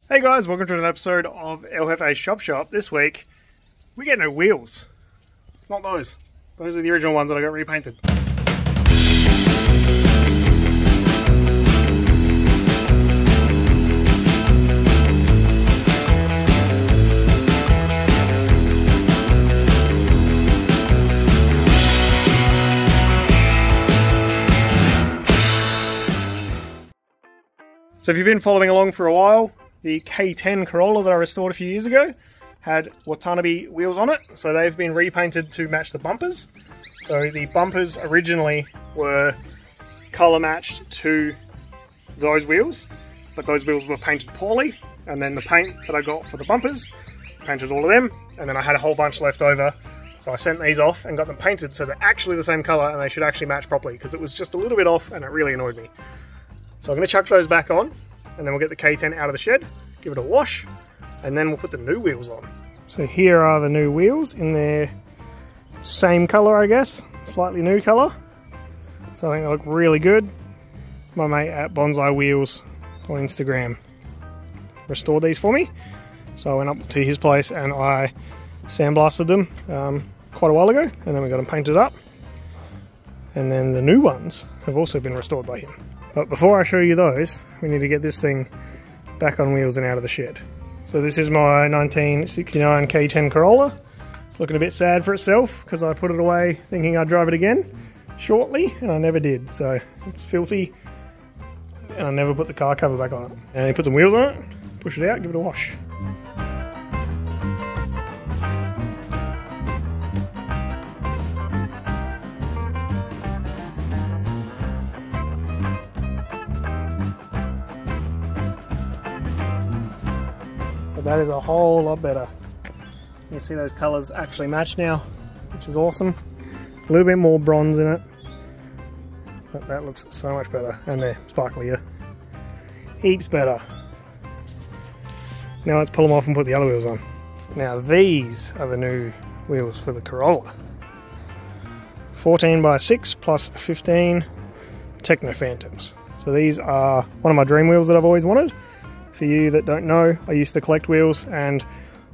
Hey guys, welcome to another episode of El Jefe's Shop. This week, we get no wheels. It's not those. Those are the original ones that I got repainted. So if you've been following along for a while, the KE10 Corolla that I restored a few years ago had Watanabe wheels on it, so they've been repainted to match the bumpers. So the bumpers originally were colour matched to those wheels, but those wheels were painted poorly, and then the paint that I got for the bumpers, painted all of them, and then I had a whole bunch left over, so I sent these off and got them painted so they're actually the same colour and they should actually match properly, because it was just a little bit off and it really annoyed me. So I'm going to chuck those back on, and then we'll get the KE10 out of the shed, give it a wash, and then we'll put the new wheels on. So here are the new wheels in their same colour, I guess, slightly new colour. So I think they look really good. My mate at Bonsai Wheels on Instagram restored these for me. So I went up to his place and I sandblasted them quite a while ago, and then we got them painted up. And then the new ones have also been restored by him. But before I show you those, we need to get this thing back on wheels and out of the shed. So this is my 1969 KE10 Corolla. It's looking a bit sad for itself because I put it away thinking I'd drive it again shortly, and I never did. So it's filthy, and I never put the car cover back on it. And you put some wheels on it, push it out, give it a wash. That is a whole lot better. You can see those colours actually match now, which is awesome. A little bit more bronze in it, but that looks so much better. And they're sparklier. Heaps better. Now let's pull them off and put the other wheels on. Now these are the new wheels for the Corolla. 14x6 plus 15 Techno Phantoms. So these are one of my dream wheels that I've always wanted. For you that don't know, I used to collect wheels and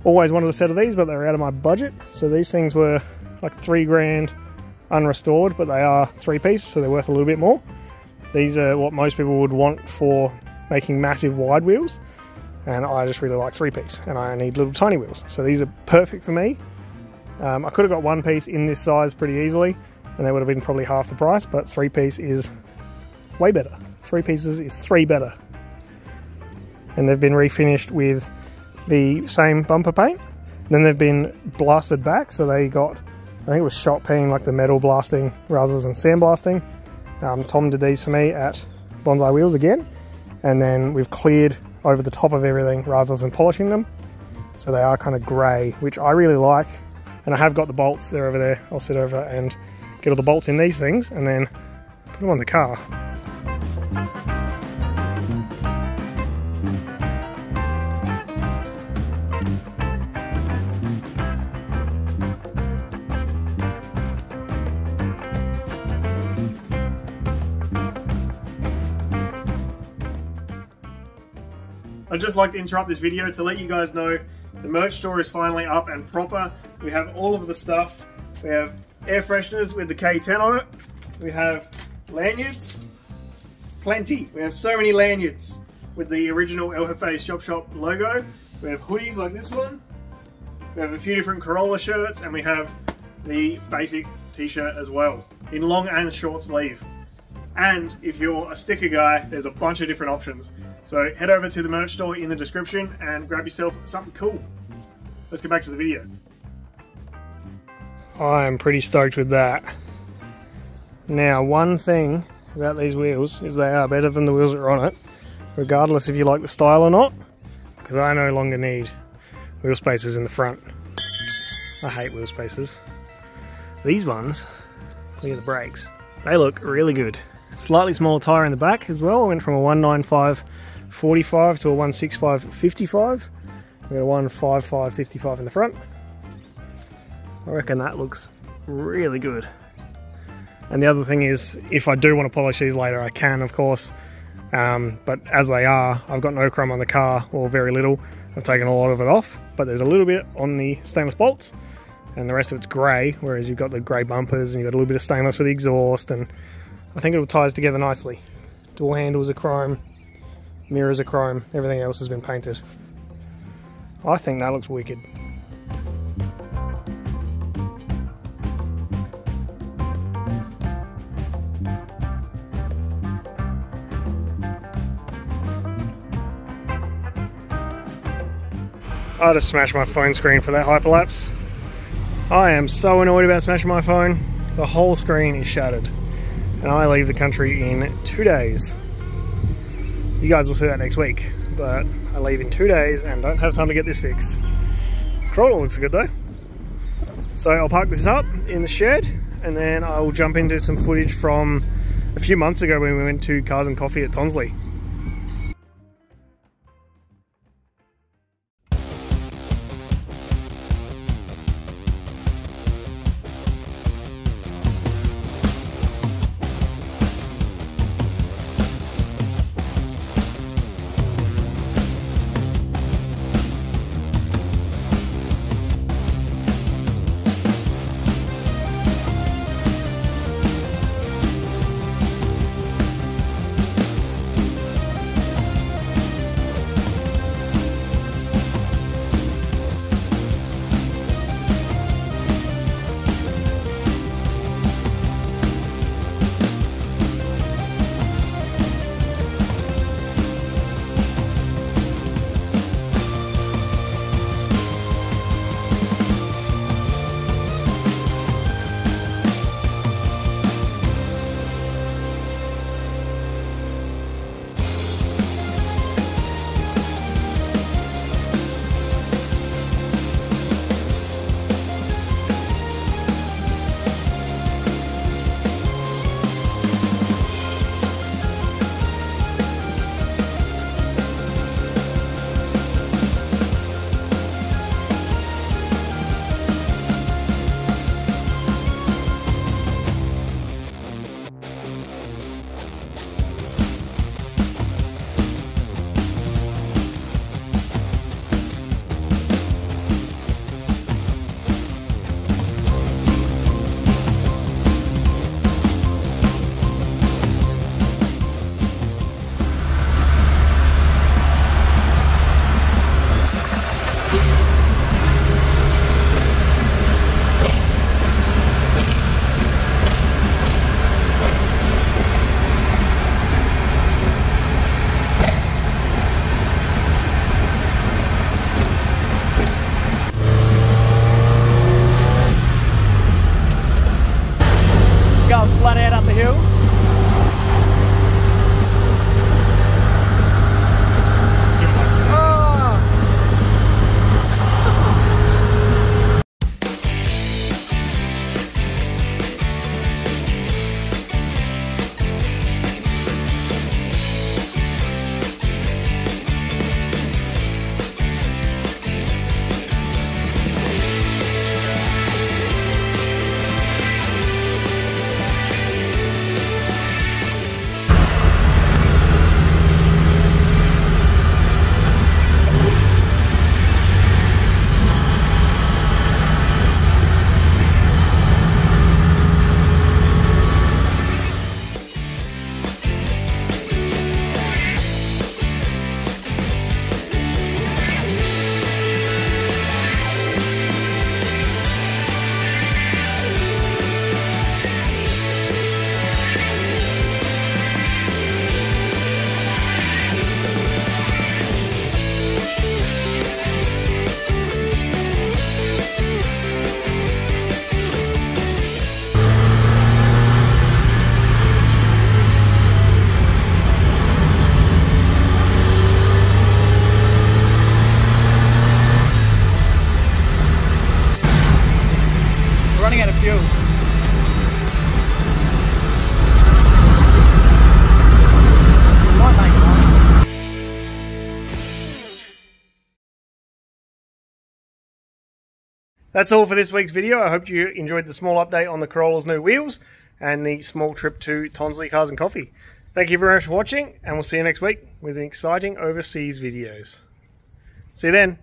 always wanted a set of these, but they were out of my budget. So these things were like $3 unrestored, but they are 3-piece, so they're worth a little bit more. These are what most people would want for making massive wide wheels, and I just really like 3-piece, and I need little tiny wheels. So these are perfect for me. I could have got 1-piece in this size pretty easily, and they would have been probably half the price, but 3-piece is way better. 3 pieces is 3 better. And they've been refinished with the same bumper paint. Then they've been blasted back, so they got, I think it was shot peen, like the metal blasting rather than sandblasting. Tom did these for me at Bonsai Wheels again, and then we've cleared over the top of everything rather than polishing them, so they are kind of grey, which I really like. And I have got the bolts, they're over there. I'll sit over and get all the bolts in these things and then put them on the car. I'd just like to interrupt this video to let you guys know the merch store is finally up and proper. We have all of the stuff. We have air fresheners with the KE10 on it. We have lanyards, plenty. We have so many lanyards with the original El Jefe's Shop logo. We have hoodies like this one. We have a few different Corolla shirts, and we have the basic t-shirt as well, in long and short sleeve. And if you're a sticker guy, there's a bunch of different options. So head over to the merch store in the description and grab yourself something cool. Let's get back to the video. I am pretty stoked with that. Now, one thing about these wheels is they are better than the wheels that are on it, regardless if you like the style or not, because I no longer need wheel spacers in the front. I hate wheel spacers. These ones clear the brakes. They look really good. Slightly smaller tyre in the back as well. I went from a 195 45 to a 165 55. We got a 155 55 in the front. I reckon that looks really good. And the other thing is, if I do want to polish these later, I can, of course. But as they are, I've got no chrome on the car, or very little. I've taken a lot of it off, but there's a little bit on the stainless bolts, and the rest of it's grey, whereas you've got the grey bumpers, and you've got a little bit of stainless for the exhaust, and I think it all ties together nicely. Door handles are chrome, mirrors are chrome, everything else has been painted. I think that looks wicked. I just smashed my phone screen for that hyperlapse. I am so annoyed about smashing my phone. The whole screen is shattered. And I leave the country in 2 days. You guys will see that next week. But I leave in 2 days and don't have time to get this fixed. Corolla looks good though. So I'll park this up in the shed and then I'll jump into some footage from a few months ago when we went to Cars and Coffee at Tonsley. Flat out up the hill. That's all for this week's video. I hope you enjoyed the small update on the Corolla's new wheels and the small trip to Tonsley Cars and Coffee. Thank you very much for watching, and we'll see you next week with exciting overseas videos. See you then.